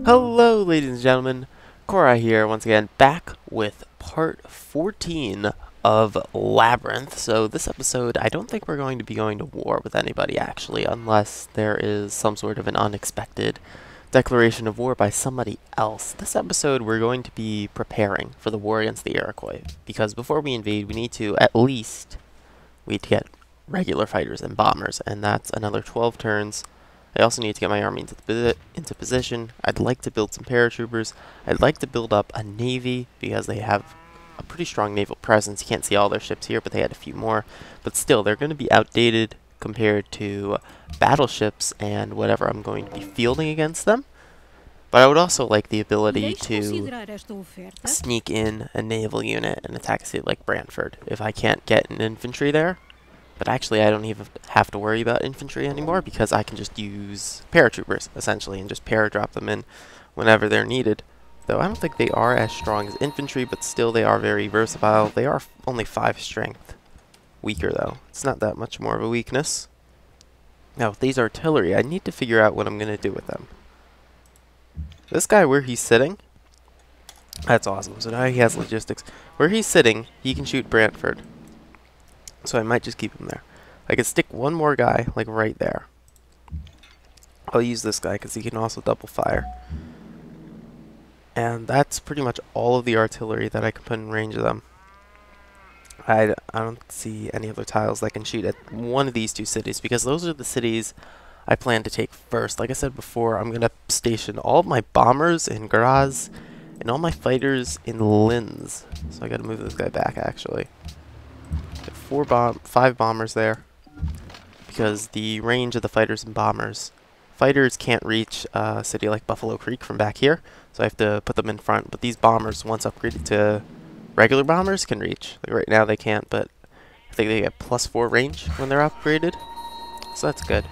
Hello, ladies and gentlemen. Cora here, once again, back with part 14 of Labyrinth. So this episode, I don't think we're going to be going to war with anybody, actually, unless there is some sort of an unexpected declaration of war by somebody else. This episode, we're going to be preparing for the war against the Iroquois, because before we invade, we need to get regular fighters and bombers, and that's another 12 turns. I also need to get my army into position. I'd like to build some paratroopers. I'd like to build up a navy because they have a pretty strong naval presence. You can't see all their ships here, but they had a few more. But still, they're going to be outdated compared to battleships and whatever I'm going to be fielding against them. But I would also like the ability to sneak in a naval unit and attack a city like Brantford if I can't get an infantry there. But actually, I don't even have to worry about infantry anymore because I can just use paratroopers, essentially, and just paradrop them in whenever they're needed. Though I don't think they are as strong as infantry, but still they are very versatile. They are only 5 strength. Weaker, though. It's not that much more of a weakness. Now, with these artillery, I need to figure out what I'm going to do with them. This guy, where he's sitting, that's awesome. So now he has logistics. Where he's sitting, he can shoot Brantford. So I might just keep him there. I could stick one more guy, like right there. I'll use this guy because he can also double fire. And that's pretty much all of the artillery that I can put in range of them. I don't see any other tiles that can shoot at one of these 2 cities because those are the cities I plan to take first. Like I said before, I'm going to station all of my bombers in Graz and all my fighters in Linz. So I got to move this guy back, actually. 5 bombers there because the range of the fighters and bombers. Fighters can't reach a city like Buffalo Creek from back here, so I have to put them in front. But these bombers, once upgraded to regular bombers, can reach. Like right now they can't, but I think they get +4 range when they're upgraded, so that's good.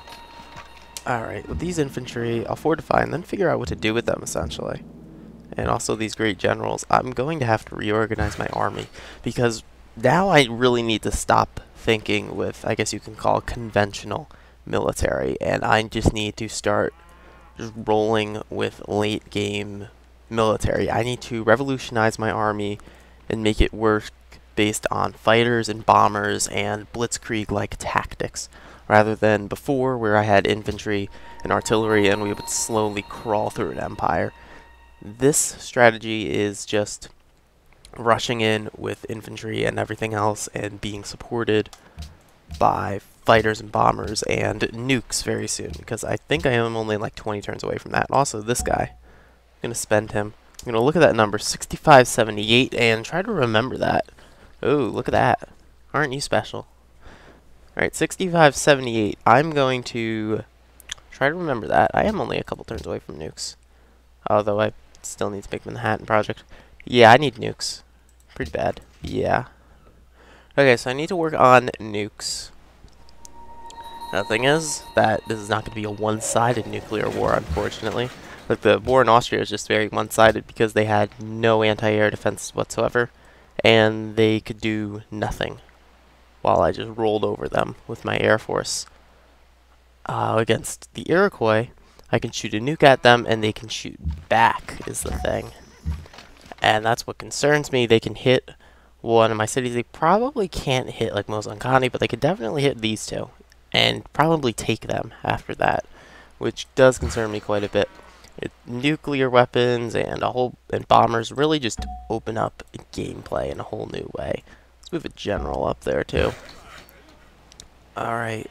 Alright, with these infantry, I'll fortify and then figure out what to do with them, essentially. And also these great generals, I'm going to have to reorganize my army because now I really need to stop thinking with, I guess you can call, conventional military, and I just need to start just rolling with late game military. I need to revolutionize my army and make it work based on fighters and bombers and blitzkrieg-like tactics, rather than before where I had infantry and artillery and we would slowly crawl through an empire. This strategy is just rushing in with infantry and everything else and being supported by fighters and bombers and nukes very soon, because I think I am only like 20 turns away from that. Also, this guy, I'm going to spend him. I'm going to look at that number, 6578, and try to remember that. Oh, look at that. Aren't you special? Alright, 6578. I'm going to try to remember that. I am only a couple turns away from nukes, although I still need to make Manhattan Project. Yeah, I need nukes. Pretty bad. Yeah. Okay, so I need to work on nukes. Now, the thing is that this is not going to be a one-sided nuclear war, unfortunately. Like, the war in Austria is just very one-sided because they had no anti-air defense whatsoever, and they could do nothing while I just rolled over them with my air force. Against the Iroquois, I can shoot a nuke at them, and they can shoot back, is the thing. And that's what concerns me. They can hit one of my cities. They probably can't hit like Mozankani, but they could definitely hit these 2 and probably take them after that, which does concern me quite a bit. Nuclear weapons and bombers really just open up gameplay in a whole new way. Let's move a general up there too. Alright.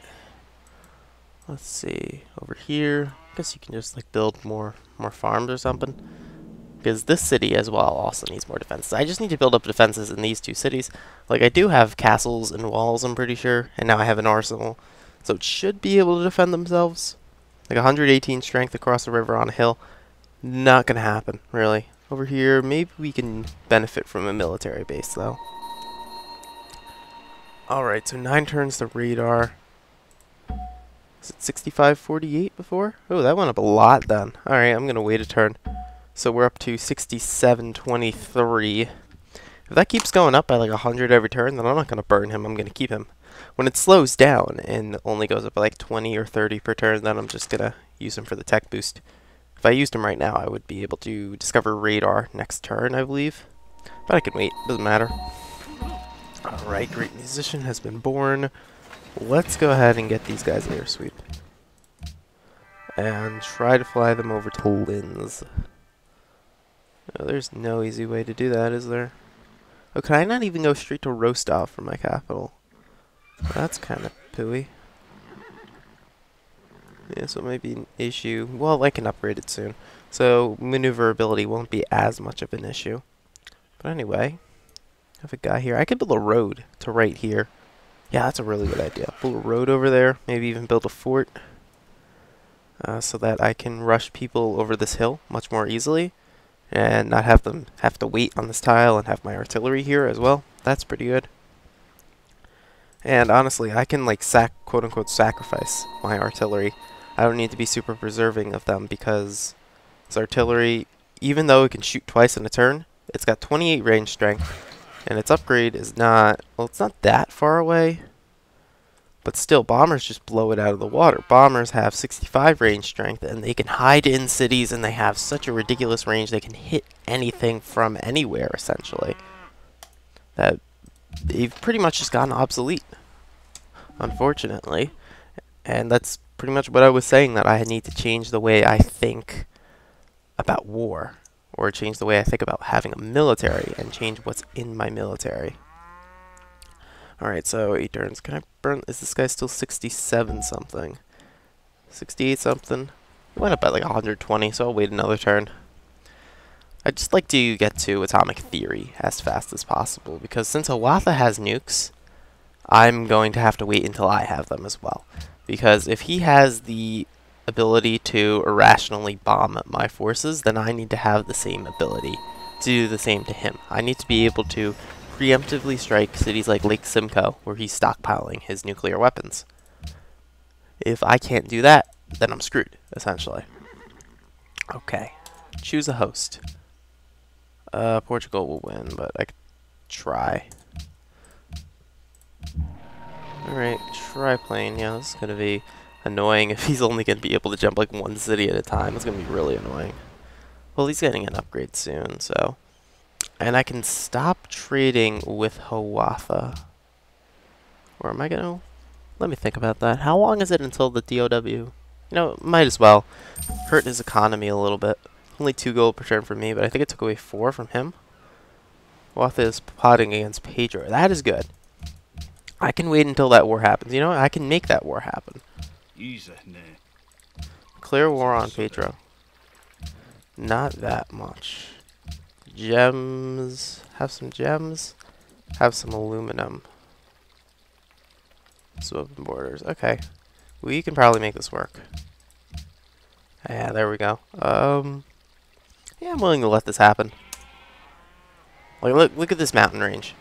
Let's see. Over here, I guess you can just like build more farms or something. Because this city as well also needs more defenses. I just need to build up defenses in these 2 cities. Like, I do have castles and walls, I'm pretty sure. And now I have an arsenal. So it should be able to defend themselves. Like 118 strength across the river on a hill. Not going to happen, really. Over here, maybe we can benefit from a military base, though. Alright, so 9 turns to radar. Was it 6548 before? Oh, that went up a lot then. Alright, I'm going to wait a turn. So we're up to 6723. If that keeps going up by like 100 every turn, then I'm not going to burn him. I'm going to keep him. When it slows down and only goes up by like 20 or 30 per turn, then I'm just gonna use him for the tech boost. If I used him right now, I would be able to discover radar next turn, I believe. But I can wait, doesn't matter. Alright, Great Musician has been born. Let's go ahead and get these guys air sweep. And try to fly them over to Linz. Oh, there's no easy way to do that, is there? Oh, can I not even go straight to Rostov from my capital? That's kind of pooey. Yeah, so it might be an issue. Well, I can upgrade it soon. So maneuverability won't be as much of an issue. But anyway, I have a guy here. I could build a road to right here. Yeah, that's a really good idea. Build a road over there. Maybe even build a fort. So that I can rush people over this hill much more easily. And not have them have to wait on this tile and have my artillery here as well. That's pretty good. And honestly, I can like quote-unquote sacrifice my artillery. I don't need to be super preserving of them because this artillery, even though it can shoot twice in a turn, it's got 28 range strength. And its upgrade is not, well, it's not that far away. But still, bombers just blow it out of the water. Bombers have 65 range strength, and they can hide in cities, and they have such a ridiculous range. They can hit anything from anywhere, essentially. That they've pretty much just gotten obsolete, unfortunately. And that's pretty much what I was saying, that I need to change the way I think about war, or change the way I think about having a military, and change what's in my military. Alright, so 8 turns. Can I burn? Is this guy still 67 something? 68 something? Went up by like 120, so I'll wait another turn. I'd just like to get to Atomic Theory as fast as possible, because since Hiawatha has nukes, I'm going to have to wait until I have them as well. Because if he has the ability to irrationally bomb my forces, then I need to have the same ability to do the same to him. I need to be able to preemptively strike cities like Lake Simcoe, where he's stockpiling his nuclear weapons. If I can't do that, then I'm screwed, essentially. Okay. Choose a host. Portugal will win, but I could try. Alright, triplane. Yeah, this is going to be annoying if he's only going to be able to jump like one city at a time. It's going to be really annoying. Well, he's getting an upgrade soon, so... And I can stop trading with Hiawatha. Or am I going to... Let me think about that. How long is it until the DOW? You know, might as well hurt his economy a little bit. Only 2 gold per turn for me, but I think it took away 4 from him. Hiawatha is plotting against Pedro. That is good. I can wait until that war happens. You know what? I can make that war happen. Clear war on Pedro. Not that much. Gems. Have some gems. Have some aluminum. Open borders. Okay. We can probably make this work. Yeah, there we go. Yeah, I'm willing to let this happen. Like, look at this mountain range.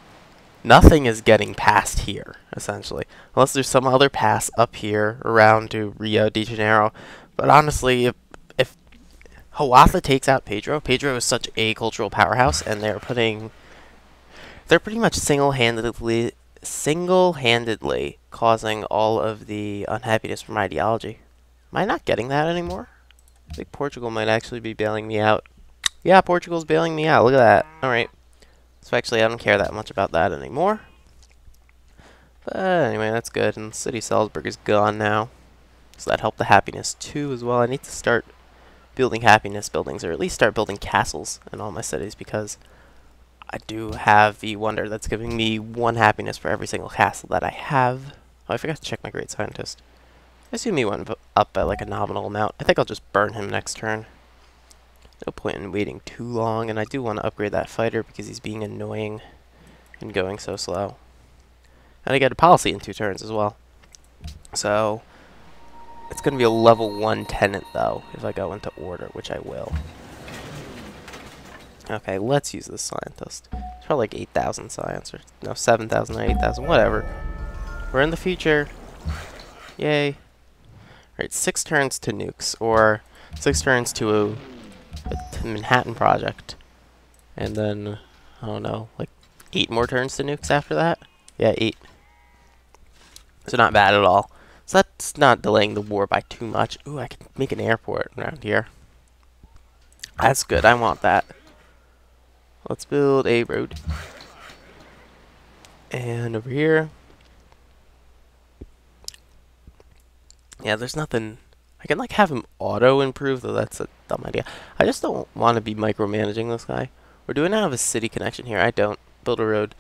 Nothing is getting past here, essentially. Unless there's some other pass up here around to Rio de Janeiro. But honestly, if Hiawatha takes out Pedro, Pedro is such a cultural powerhouse, and they're pretty much single-handedly causing all of the unhappiness from ideology. Am I not getting that anymore? I think Portugal might actually be bailing me out. Yeah, Portugal's bailing me out. Look at that. Alright. So actually, I don't care that much about that anymore. But anyway, that's good. And the city Salzburg is gone now. So that helped the happiness too as well. I need to start building happiness buildings, or at least start building castles in all my cities, because I do have the wonder that's giving me 1 happiness for every single castle that I have. Oh, I forgot to check my great scientist. I assume he went up by like a nominal amount. I think I'll just burn him next turn. No point in waiting too long, and I do want to upgrade that fighter because he's being annoying and going so slow. And I get a policy in 2 turns as well. So it's going to be a level 1 tenant, though, if I go into order, which I will. Okay, let's use this scientist. It's probably like 8,000 science, or no, 7,000 or 8,000, whatever. We're in the future. Yay. Alright, 6 turns to nukes, or 6 turns to a Manhattan project. And then, I don't know, like 8 more turns to nukes after that? Yeah, 8. So not bad at all. So that's not delaying the war by too much. Ooh, I can make an airport around here. That's good. I want that. Let's build a road. And over here. Yeah, there's nothing. I can like have him auto improve, though that's a dumb idea. I just don't want to be micromanaging this guy. Or do I not have a city connection here? I don't. Build a road.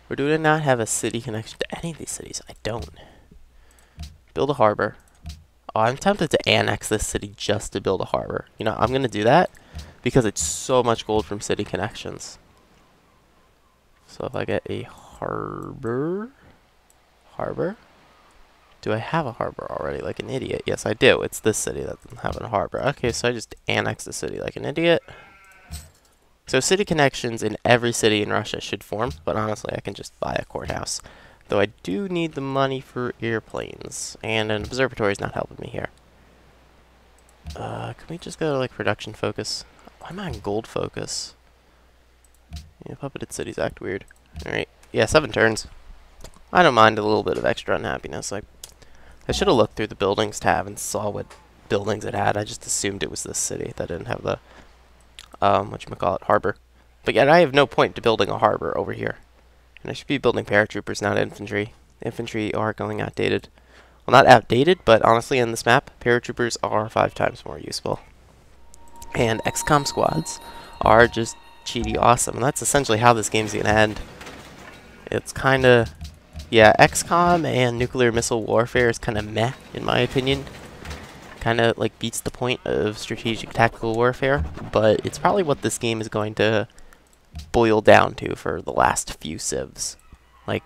Or do I not have a city connection to any of these cities? I don't. Build a harbor. Oh, I'm tempted to annex this city just to build a harbor. You know, I'm going to do that because it's so much gold from city connections. So if I get a harbor. Do I have a harbor already like an idiot? Yes, I do. It's this city that doesn't have a harbor. Okay, so I just annex the city like an idiot. So city connections in every city in Russia should form, but honestly, I can just buy a courthouse. Though I do need the money for airplanes, and an observatory is not helping me here. Can we just go to like production focus? I'm on gold focus. Yeah, puppeted cities act weird. Alright, yeah, 7 turns. I don't mind a little bit of extra unhappiness. Like, I should have looked through the buildings tab and saw what buildings it had. I just assumed it was this city that didn't have the, whatchamacallit, harbor. But yet I have no point to building a harbor over here. And I should be building paratroopers, not infantry. Infantry are going outdated. Well, not outdated, but honestly in this map, paratroopers are 5 times more useful. And XCOM squads are just cheaty awesome. And that's essentially how this game's going to end. It's kind of... Yeah, XCOM and nuclear missile warfare is kind of meh, in my opinion. Kind of like beats the point of strategic tactical warfare, but it's probably what this game is going to boil down to for the last few civs. Like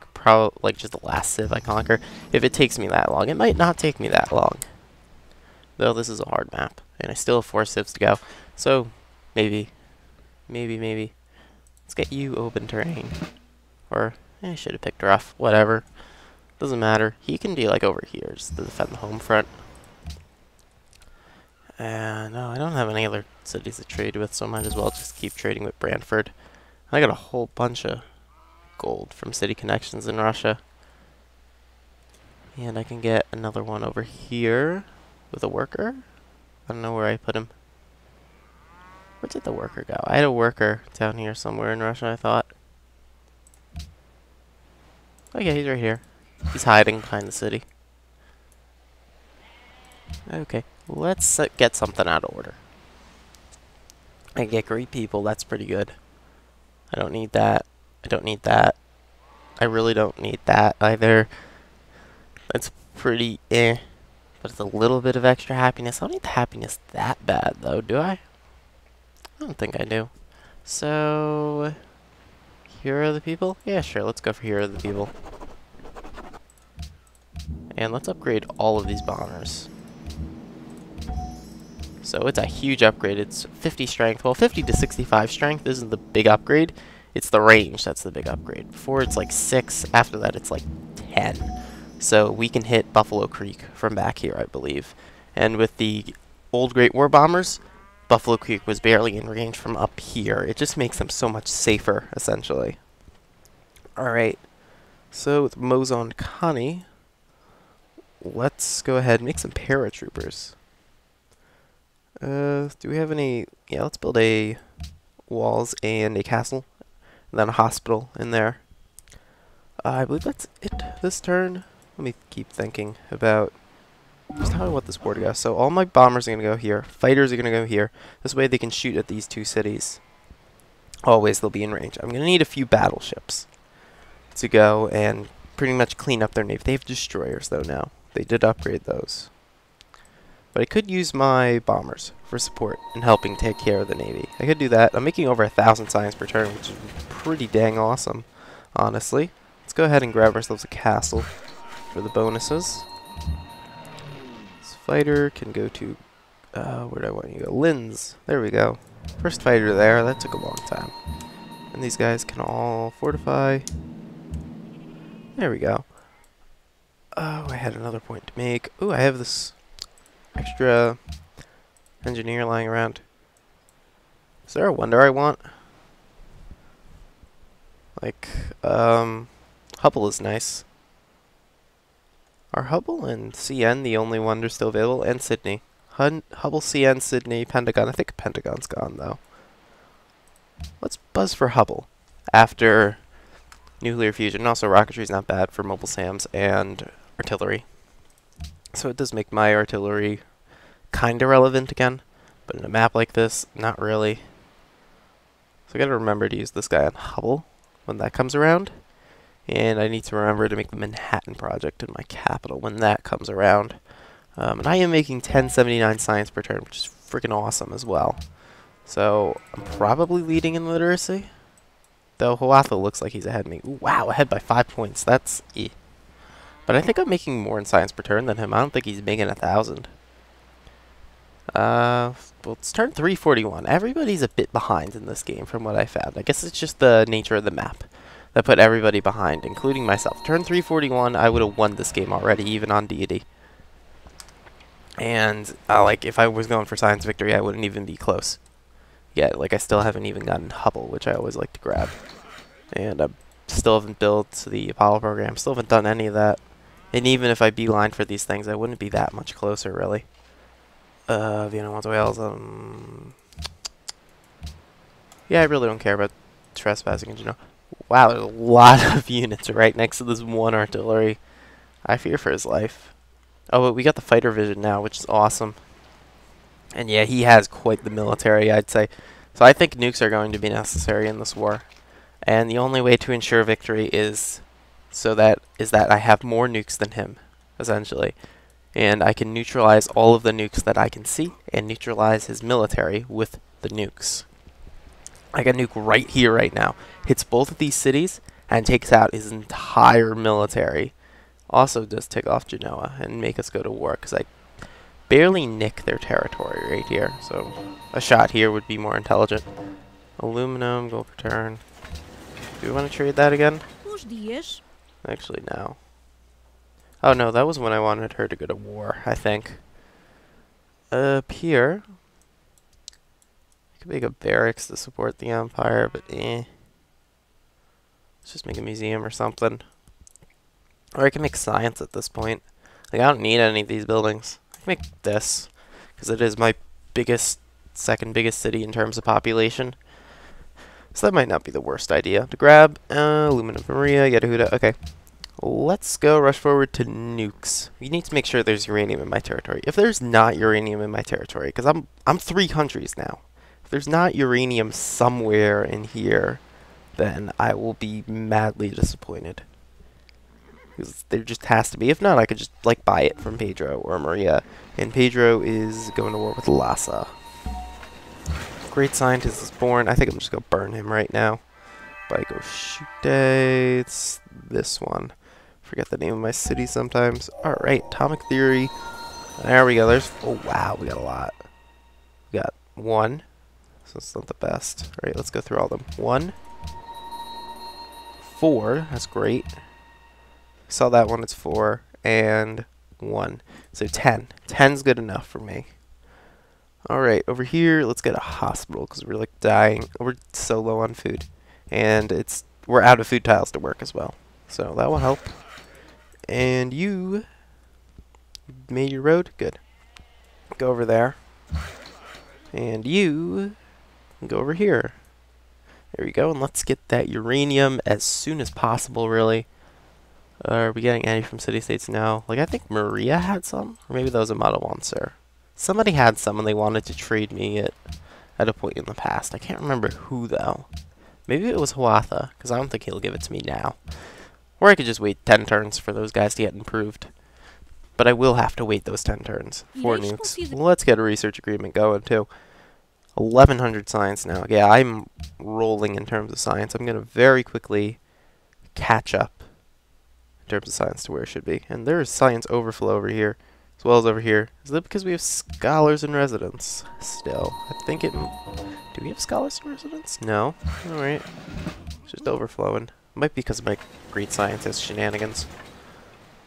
just the last civ I conquer. If it takes me that long, it might not take me that long. Though this is a hard map, and I still have 4 civs to go. So maybe. Let's get you open terrain, or. I should have picked rough. Whatever. Doesn't matter. He can be like over here just to defend the home front. No, I don't have any other cities to trade with, so I might as well just keep trading with Brantford. I got a whole bunch of gold from city connections in Russia. And I can get another one over here with a worker. I don't know where I put him. Where did the worker go? I had a worker down here somewhere in Russia, I thought. Oh yeah, he's right here. He's hiding behind the city. Okay, let's get something out of order. I get great people, that's pretty good. I don't need that. I don't need that. I really don't need that either. That's pretty eh. But it's a little bit of extra happiness. I don't need the happiness that bad though, do I? I don't think I do. So... Here are the people? Yeah, sure, let's go for here are the people. And let's upgrade all of these bombers. So it's a huge upgrade. It's 50 strength. Well, 50 to 65 strength isn't the big upgrade. It's the range that's the big upgrade. Before it's like 6. After that it's like 10. So we can hit Buffalo Creek from back here, I believe. And with the old Great War bombers, Buffalo Creek was barely in range from up here. It just makes them so much safer, essentially. Alright. So with Mozon Kani, let's go ahead and make some paratroopers. Do we have any... Yeah, let's build a walls and a castle. And then a hospital in there. I believe that's it this turn. Let me keep thinking about just how I want this war to go. So all my bombers are going to go here. Fighters are going to go here. This way they can shoot at these 2 cities. Always they'll be in range. I'm going to need a few battleships to go and pretty much clean up their navy. They have destroyers though now. They did upgrade those. But I could use my bombers for support and helping take care of the navy. I could do that. I'm making over 1,000 science per turn, which is pretty dang awesome, honestly. Let's go ahead and grab ourselves a castle for the bonuses. This fighter can go to, where do I want you to go? Linz. There we go. First fighter there. That took a long time. And these guys can all fortify. There we go. Oh, I had another point to make. Ooh, I have this extra engineer lying around. Is there a wonder I want? Like, Hubble is nice. Are Hubble and CN the only wonders still available? And Sydney. Hubble, CN, Sydney, Pentagon. I think Pentagon's gone, though. Let's buzz for Hubble after nuclear fusion. Also, rocketry's not bad for mobile SAMs and artillery. So it does make my artillery kind of relevant again. But in a map like this, not really. So I gotta remember to use this guy on Hubble when that comes around. And I need to remember to make the Manhattan Project in my capital when that comes around. And I am making 1079 science per turn, which is freaking awesome as well. So I'm probably leading in literacy. Though Huatha looks like he's ahead of me. Ooh, wow, ahead by 5 points. That's But I think I'm making more in science per turn than him. I don't think he's making 1,000. Well, it's turn 341. Everybody's a bit behind in this game from what I found. I guess it's just the nature of the map that put everybody behind, including myself. Turn 341, I would have won this game already, even on deity. And, like, if I was going for science victory, I wouldn't even be close. Yeah, like, I still haven't even gotten Hubble, which I always like to grab. And I still haven't built the Apollo program, still haven't done any of that. And even if I beeline for these things, I wouldn't be that much closer, really. Vienna wants Wales, yeah, I really don't care about trespassing, you know. Wow, there's a lot of units right next to this one artillery. I fear for his life. Oh, but we got the fighter vision now, which is awesome. And yeah, he has quite the military, I'd say. So I think nukes are going to be necessary in this war. And the only way to ensure victory is that I have more nukes than him, essentially. And I can neutralize all of the nukes that I can see and neutralize his military with the nukes. I got a nuke right here, right now. Hits both of these cities and takes out his entire military. Also does tick off Genoa and make us go to war because I barely nick their territory right here. So a shot here would be more intelligent. Aluminum, gold per turn. Do we want to trade that again? Actually, no. Oh no, that was when I wanted her to go to war, I think. Up here, I could make a barracks to support the Empire, but Let's just make a museum or something. Or I can make science at this point. Like, I don't need any of these buildings. I can make this, because it is my second biggest city in terms of population. So that might not be the worst idea to grab. Lumina Maria, Yadahuda, okay. Let's go rush forward to nukes. We need to make sure there's uranium in my territory. If there's not uranium in my territory, because I'm 3 countries now. If there's not uranium somewhere in here, then I will be madly disappointed. Because there just has to be. If not, I could just, like, buy it from Pedro or Maria. And Pedro is going to war with Lhasa. Great scientist is born. I think I'm just going to burn him right now. By go shoot day. It's this one. Forget the name of my city sometimes. Alright, atomic theory. There we go. Oh wow, we got a lot. We got 1. So it's not the best. Alright, let's go through all of them. 1. 4. That's great. Saw that one, it's 4. And 1. So 10. 10's good enough for me. Alright, over here, let's get a hospital because we're like dying. We're so low on food. And we're out of food tiles to work as well. So that will help. And you made your road? Good. Go over there. And you go over here. There we go. And let's get that uranium as soon as possible, really. Are we getting any from city-states now? Like, I think Maria had some. Or maybe that was a Madawanser. Somebody had some and they wanted to trade me it at a point in the past. I can't remember who, though. Maybe it was Huatha, because I don't think he'll give it to me now. Or I could just wait 10 turns for those guys to get improved. But I will have to wait those 10 turns for nukes. Let's get a research agreement going, too. 1,100 science now. Yeah, I'm rolling in terms of science. I'm going to very quickly catch up in terms of science to where it should be. And there is science overflow over here, as well as over here. Is that because we have scholars in residence still? I think it... Do we have scholars in residence? No. Alright. It's just overflowing. Might be because of my great scientist shenanigans.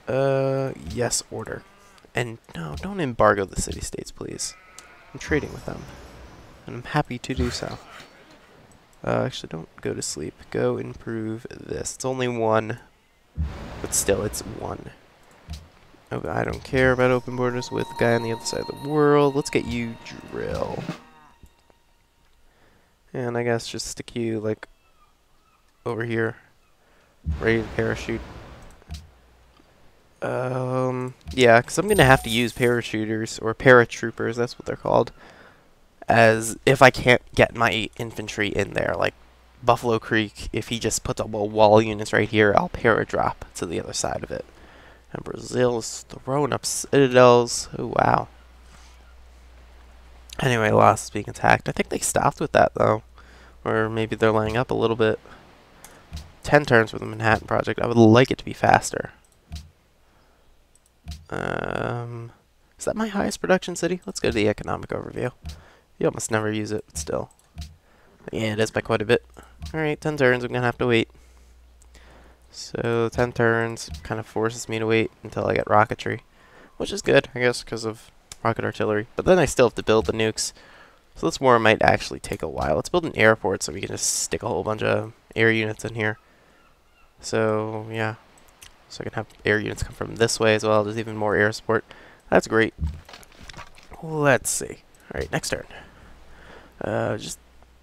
Yes, order. And no, don't embargo the city-states, please. I'm trading with them. And I'm happy to do so. Actually, don't go to sleep. Go improve this. It's only 1. But still, it's 1. Oh, I don't care about open borders with the guy on the other side of the world. Let's get you drill. And I guess just stick you, like, over here. Ready to parachute. Yeah, because I'm going to have to use parachuters, or paratroopers, that's what they're called, as if I can't get my infantry in there. Like, Buffalo Creek, if he just puts up wall units right here, I'll paradrop to the other side of it. And Brazil's throwing up citadels. Oh, wow. Anyway, Lost is being attacked. I think they stopped with that, though. Or maybe they're laying up a little bit. 10 turns for the Manhattan Project. I would like it to be faster. Is that my highest production city? Let's go to the economic overview. You almost never use it, but still. Yeah, it is by quite a bit. Alright, 10 turns. I'm going to have to wait. So 10 turns kind of forces me to wait until I get rocketry, which is good, I guess, because of rocket artillery. But then I still have to build the nukes, so this war might actually take a while. Let's build an airport so we can just stick a whole bunch of air units in here. So yeah, so I can have air units come from this way as well. There's even more air support. That's great. Let's see. All right, next turn.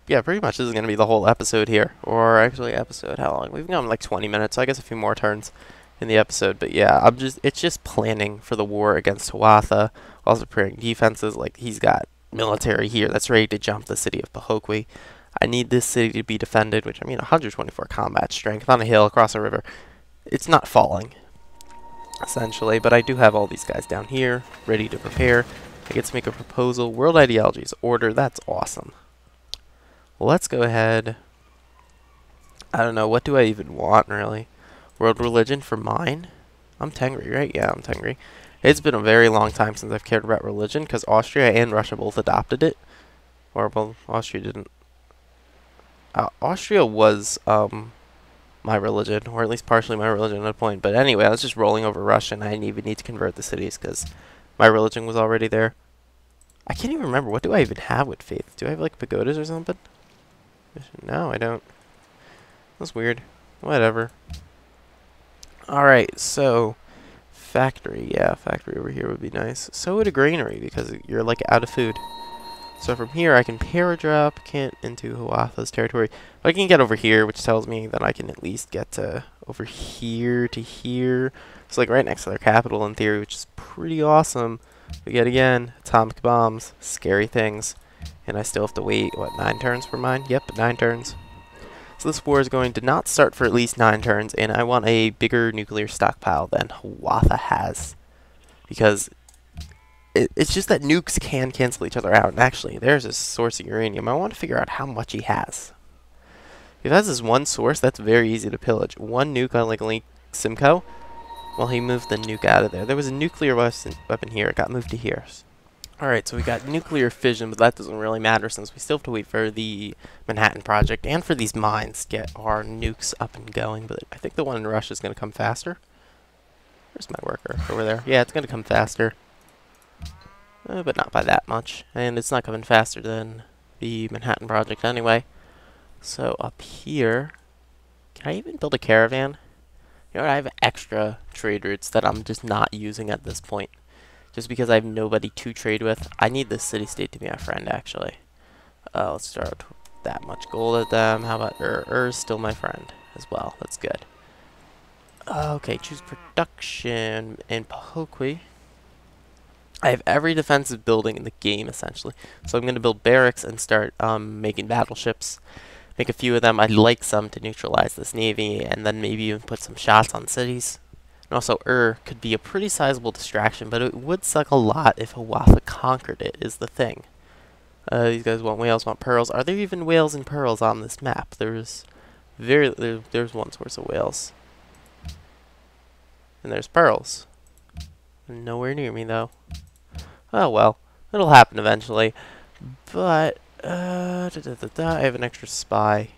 Yeah, pretty much this is going to be the whole episode here. Or actually episode, how long? We've gone like 20 minutes, so I guess a few more turns in the episode. But yeah, it's just planning for the war against Hiawatha. Also preparing defenses, like he's got military here that's ready to jump the city of Pahokwi. I need this city to be defended, which I mean 124 combat strength on a hill across a river. It's not falling, essentially, but I do have all these guys down here ready to prepare. I get to make a proposal. World ideologies order, that's awesome. Let's go ahead. I don't know, what do I even want, really? World religion for mine? I'm Tengri, right? Yeah, I'm Tengri. It's been a very long time since I've cared about religion, because Austria and Russia both adopted it. Or, well, Austria didn't. Austria was, my religion, or at least partially my religion at a point. But anyway, I was just rolling over Russia, and I didn't even need to convert the cities, because my religion was already there. I can't even remember, what do I even have with faith? Do I have, like, pagodas or something? No, I don't. That's weird. Whatever. Alright, so factory. Yeah, factory over here would be nice. So would a granary, because you're like out of food. So from here I can paradrop into Hiawatha's territory. But I can get over here, which tells me that I can at least get to over here to here. It's like right next to their capital in theory, which is pretty awesome. But yet again, atomic bombs, scary things. And I still have to wait, what, 9 turns for mine? Yep, 9 turns. So this war is going to not start for at least 9 turns, and I want a bigger nuclear stockpile than Hiawatha has. Because it's just that nukes can cancel each other out. And actually, there's a source of uranium. I want to figure out how much he has. If he has this one source, that's very easy to pillage. One nuke on like Lake Simcoe, well, he moved the nuke out of there. There was a nuclear weapon here. It got moved to here. Alright, so we got nuclear fission, but that doesn't really matter since we still have to wait for the Manhattan Project and for these mines to get our nukes up and going. But I think the one in Russia is going to come faster. Where's my worker? Over there. Yeah, it's going to come faster. But not by that much. And it's not coming faster than the Manhattan Project anyway. So up here, can I even build a caravan? You know what, I have extra trade routes that I'm just not using at this point. Just because I have nobody to trade with. I need this city-state to be my friend, actually. Let's start with that much gold at them. How about Ur's still my friend as well. That's good. Okay, choose production in Pahokwi. I have every defensive building in the game, essentially. So I'm going to build barracks and start making battleships. Make a few of them. I'd like some to neutralize this navy, and then maybe even put some shots on cities. And also, could be a pretty sizable distraction, but it would suck a lot if Hiawatha conquered it, is the thing. These guys want whales, want pearls. Are there even whales and pearls on this map? There's one source of whales. And there's pearls. Nowhere near me, though. Oh, well. It'll happen eventually. But, I have an extra spy.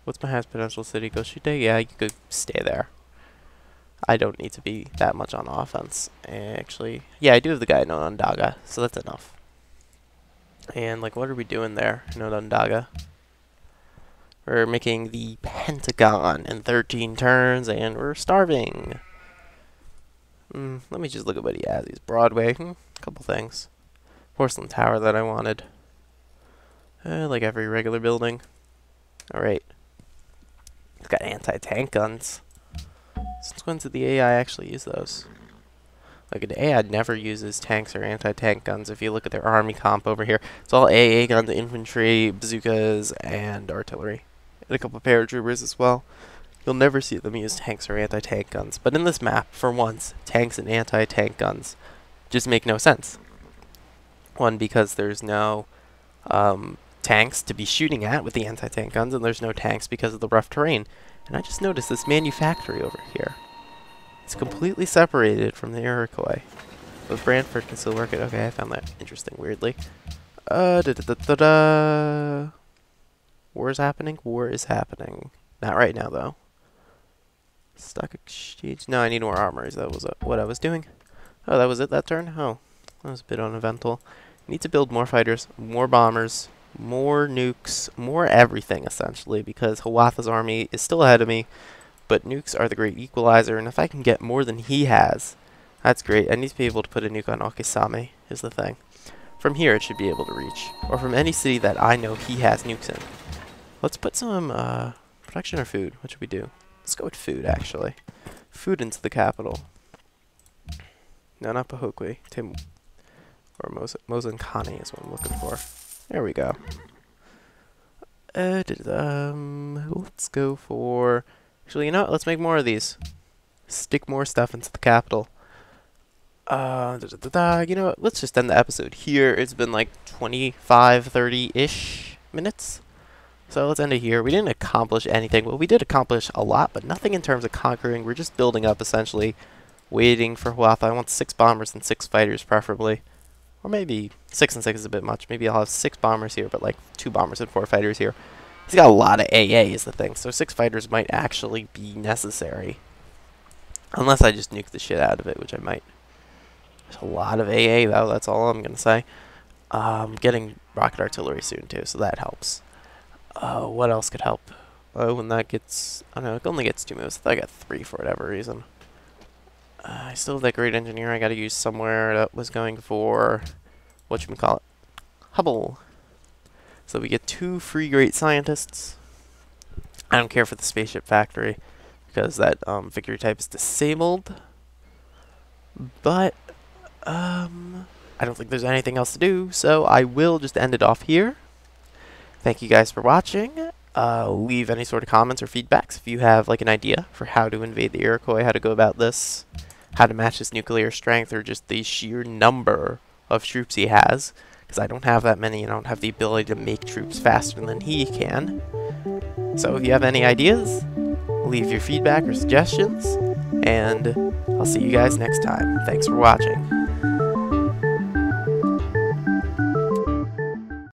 What's my highest potential city? Goshite? Yeah, you could stay there. I don't need to be that much on offense. Actually, yeah, I do have the guy in Onondaga, so that's enough. And, like, what are we doing there in Onondaga? We're making the Pentagon in 13 turns, and we're starving. Let me just look at what he has. He's Broadway. A couple things. Porcelain tower that I wanted. Like every regular building. Alright. He's got anti-tank guns. Since when did the AI actually use those? Like, the AI never uses tanks or anti-tank guns. If you look at their army comp over here, it's all AA guns, infantry, bazookas, and artillery. And a couple paratroopers as well. You'll never see them use tanks or anti-tank guns. But in this map, for once, tanks and anti-tank guns just make no sense. One, because there's no tanks to be shooting at with the anti-tank guns, and there's no tanks because of the rough terrain. And I just noticed this manufactory over here. It's completely separated from the Iroquois. But Brantford can still work it. Okay, I found that interesting, weirdly. War is happening? War is happening. Not right now, though. Stock exchange. No, I need more armories. That was what I was doing. Oh, that was it that turn? Oh, that was a bit uneventful. Need to build more fighters, more bombers, more nukes, more everything, essentially, because Hiawatha's army is still ahead of me. But nukes are the great equalizer, and if I can get more than he has, that's great. I need to be able to put a nuke on Okisame, is the thing. From here, it should be able to reach. Or from any city that I know he has nukes in. Let's put some, production or food? What should we do? Let's go with food, actually. Food into the capital. No, not Pahokwe. Or Mozankane is what I'm looking for. There we go. Let's go for... Actually, you know what? Let's make more of these. Stick more stuff into the capital. You know what? Let's just end the episode here. It's been like 25, 30-ish minutes. So let's end it here. We didn't accomplish anything. Well, we did accomplish a lot, but nothing in terms of conquering. We're just building up, essentially. Waiting for Hiawatha. I want 6 bombers and 6 fighters, preferably. Or maybe 6 and 6 is a bit much. Maybe I'll have 6 bombers here, but like 2 bombers and 4 fighters here. He's got a lot of AA is the thing, so 6 fighters might actually be necessary. Unless I just nuke the shit out of it, which I might. There's a lot of AA though, that's all I'm going to say. Getting rocket artillery soon too, so that helps. What else could help? Oh, when that gets... I don't know, it only gets 2 moves. I thought I got 3 for whatever reason. I still have that great engineer I got to use somewhere. That was going for... whatchamacallit? Hubble. So we get 2 free great scientists. I don't care for the spaceship factory because that victory type is disabled. But I don't think there's anything else to do, so I will just end it off here. Thank you guys for watching. Leave any sort of comments or feedbacks if you have like an idea for how to invade the Iroquois, how to go about this, how to match his nuclear strength, or just the sheer number of troops he has. Because I don't have that many, and I don't have the ability to make troops faster than he can. So if you have any ideas, leave your feedback or suggestions, and I'll see you guys next time. Thanks for watching.